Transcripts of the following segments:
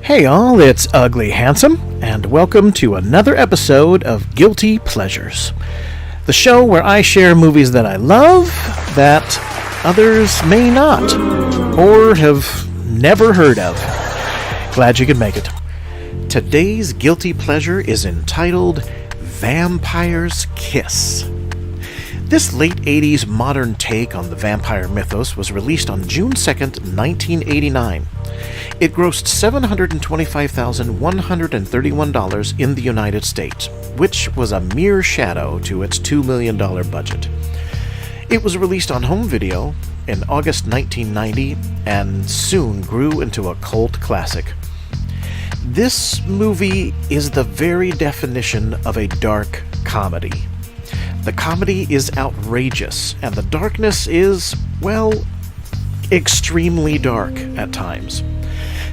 Hey all, it's Ugly Handsome, and welcome to another episode of Guilty Pleasures, the show where I share movies that I love that others may not, or have never heard of. Glad you could make it. Today's Guilty Pleasure is entitled Vampire's Kiss. This late 80s modern take on the vampire mythos was released on June 2nd, 1989. It grossed $725,131 in the United States, which was a mere shadow to its $2 million budget. It was released on home video in August 1990 and soon grew into a cult classic. This movie is the very definition of a dark comedy. The comedy is outrageous, and the darkness is, well, extremely dark at times.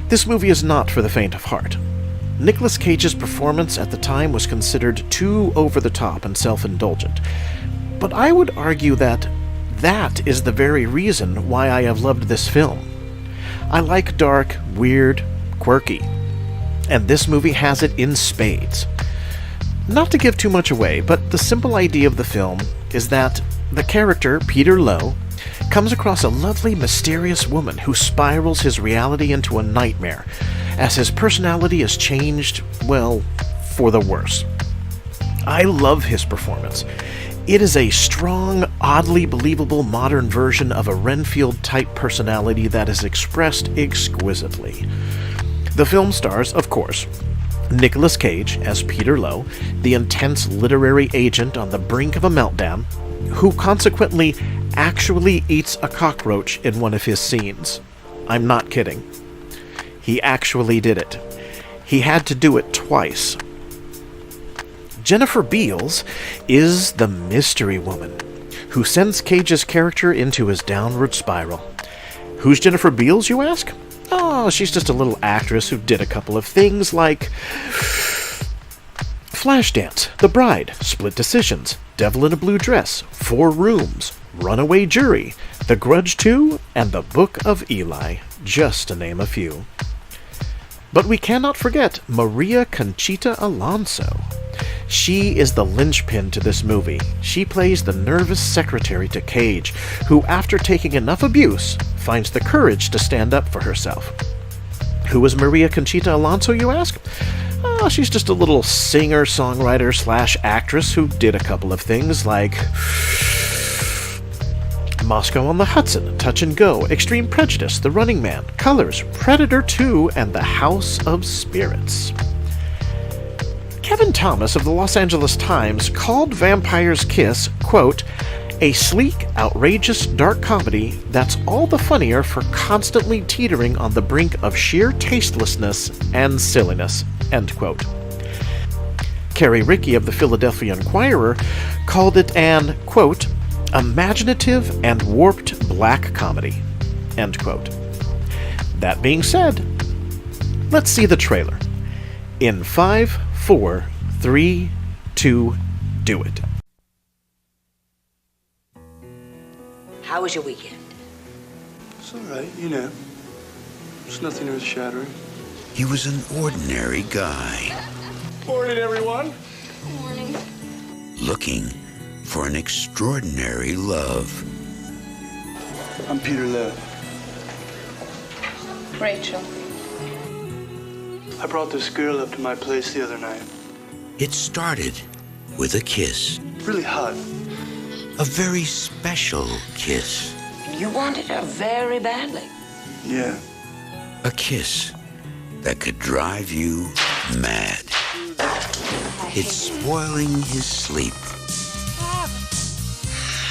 This movie is not for the faint of heart. Nicolas Cage's performance at the time was considered too over-the-top and self-indulgent, but I would argue that that is the very reason why I have loved this film. I like dark, weird, quirky, and this movie has it in spades. Not to give too much away, but the simple idea of the film is that the character, Peter Lowe, comes across a lovely, mysterious woman who spirals his reality into a nightmare, as his personality is changed, well, for the worse. I love his performance. It is a strong, oddly believable modern version of a Renfield-type personality that is expressed exquisitely. The film stars, of course, Nicolas Cage as Peter Lowe, the intense literary agent on the brink of a meltdown, who consequently actually eats a cockroach in one of his scenes. I'm not kidding. He actually did it. He had to do it twice. Jennifer Beals is the mystery woman who sends Cage's character into his downward spiral. Who's Jennifer Beals, you ask? Oh, she's just a little actress who did a couple of things like Flashdance, The Bride, Split Decisions, Devil in a Blue Dress, 4 Rooms, Runaway Jury, The Grudge 2, and The Book of Eli, just to name a few. But we cannot forget Maria Conchita Alonso. She is the linchpin to this movie. She plays the nervous secretary to Cage, who, after taking enough abuse, finds the courage to stand up for herself. Who is Maria Conchita Alonso, you ask? Oh, she's just a little singer-songwriter/actress who did a couple of things like Moscow on the Hudson, Touch and Go, Extreme Prejudice, The Running Man, Colors, Predator 2, and The House of Spirits. Kevin Thomas of the Los Angeles Times called Vampire's Kiss, quote, a sleek, outrageous, dark comedy that's all the funnier for constantly teetering on the brink of sheer tastelessness and silliness, end quote. Carrie Rickey of the Philadelphia Inquirer called it an, quote, imaginative and warped black comedy, end quote. That being said, let's see the trailer. In 5, 4, 3, 2, do it. How was your weekend? It's all right, you know. It's nothing earth-shattering. He was an ordinary guy. Morning, everyone. Morning. Looking for an extraordinary love. I'm Peter Lowe. Rachel. I brought this girl up to my place the other night. It started with a kiss. Really hot. A very special kiss. You wanted her very badly. Yeah. A kiss that could drive you mad. It's spoiling his sleep.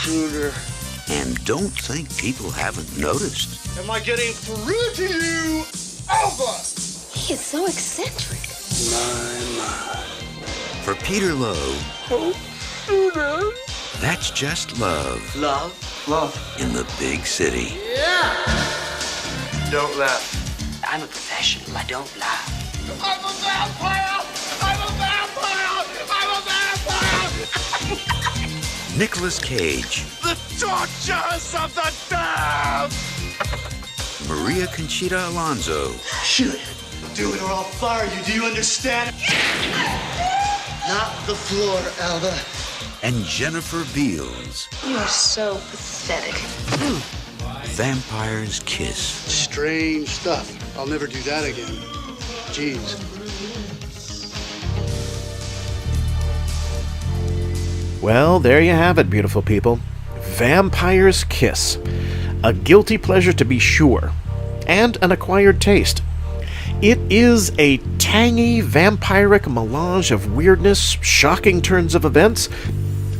Sugar. And don't think people haven't noticed. Am I getting through to you? Over! He is so eccentric. My. For Peter Lowe, Oh, Sugar. that's just love Love? Love. in the big city. Don't laugh. I'm a professional. I don't lie. I'm a vampire! I'm a vampire! I'm a vampire! Nicolas Cage, The tortures of the damned! Maria Conchita Alonso, Shit. do it or I'll fire you. Do you understand? Not the floor, Alba. And Jennifer Beals, You are so pathetic. Vampire's Kiss. Strange stuff. I'll never do that again. Jeez. Well, there you have it, beautiful people. Vampire's Kiss. A guilty pleasure to be sure, and an acquired taste. It is a tangy, vampiric melange of weirdness, shocking turns of events,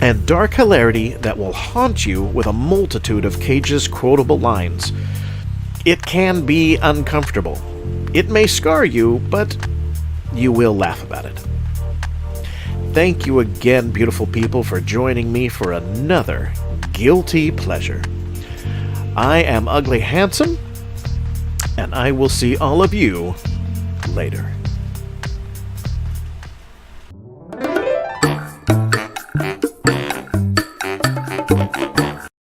and dark hilarity that will haunt you with a multitude of Cage's quotable lines. It can be uncomfortable. It may scar you, but you will laugh about it. Thank you again, beautiful people, for joining me for another Guilty Pleasure. I am Ugly Handsome, and I will see all of you later.